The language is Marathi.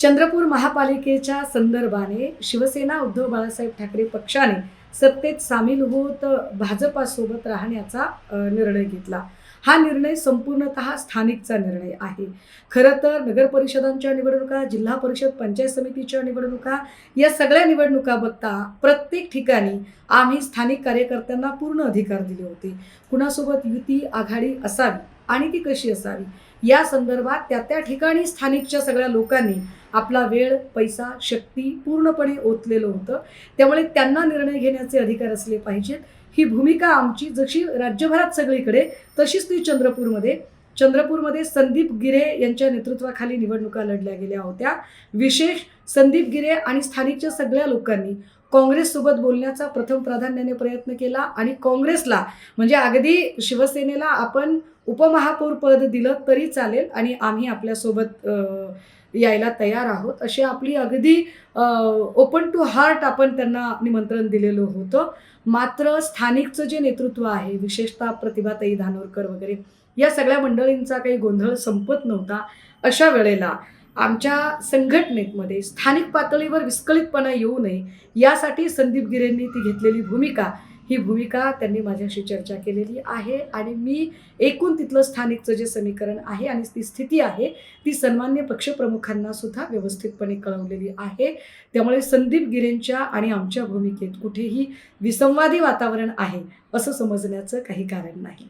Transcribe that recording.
चंद्रपूर महापालिकेच्या संदर्भाने शिवसेना उद्धव बाळासाहेब ठाकरे पक्षाने सत्तेत सामील होत भाजपासोबत राहण्याचा निर्णय घेतला। हा निर्णय संपूर्णतः स्थानिकचा निर्णय आहे। खरं तर नगर परिषदांच्या निवडणुका, जिल्हा परिषद पंचायत समितीच्या निवडणुका या सगळ्या निवडणुका बघता प्रत्येक ठिकाणी आम्ही स्थानिक कार्यकर्त्यांना पूर्ण अधिकार दिले होते। कुणासोबत युती आघाडी असावी आणि ती कशी असावी या संदर्भात त्या ठिकाणी स्थानिकच्या सगळ्या लोकांनी आपला वेळ, पैसा, शक्ती पूर्णपणे ओतलेलं होतं। त्यामुळे त्यांना निर्णय घेण्याचे अधिकार असले पाहिजेत। ही भूमिका आमची जशी राज्यभरात सगळीकडे तशीच ती चंद्रपूरमध्ये संदीप गिरे यांच्या नेतृत्वाखाली निवडणुका लढल्या गेल्या होत्या। विशेष संदीप गिरे आणि स्थानिकच्या सगळ्या लोकांनी काँग्रेससोबत बोलण्याचा प्रथम प्राधान्याने प्रयत्न केला आणि काँग्रेसला म्हणजे अगदी शिवसेनेला आपण उपमहापौर पद दिलं तरी चालेल आणि आम्ही आपल्यासोबत यायला तयार आहोत अशी आपली अगदी ओपन टू हार्ट आपण त्यांना निमंत्रण दिलेलं होतं। मात्र स्थानिकचं जे नेतृत्व आहे, विशेषतः प्रतिभाताई धानोरकर वगैरे या सगळ्या मंडळींचा काही गोंधळ संपत नव्हता। अशा वेळेला आमच्या संघटनेमध्ये स्थानिक पातळीवर विस्कळीतपणा येऊ नये यासाठी संदीप गिरेंनी ती घेतलेली भूमिका, ही भूमिका त्यांनी माझ्याशी चर्चा केलेली आहे आणि मी एकूण तिथलं स्थानिकचं जे समीकरण आहे आणि ती स्थिती आहे ती सन्मान्य पक्षप्रमुखांना सुद्धा व्यवस्थितपणे कळवलेली आहे। त्यामुळे संदीप गिरेंच्या आणि आमच्या भूमिकेत कुठेही विसंवादी वातावरण आहे असं समजण्याचं काही कारण नाही।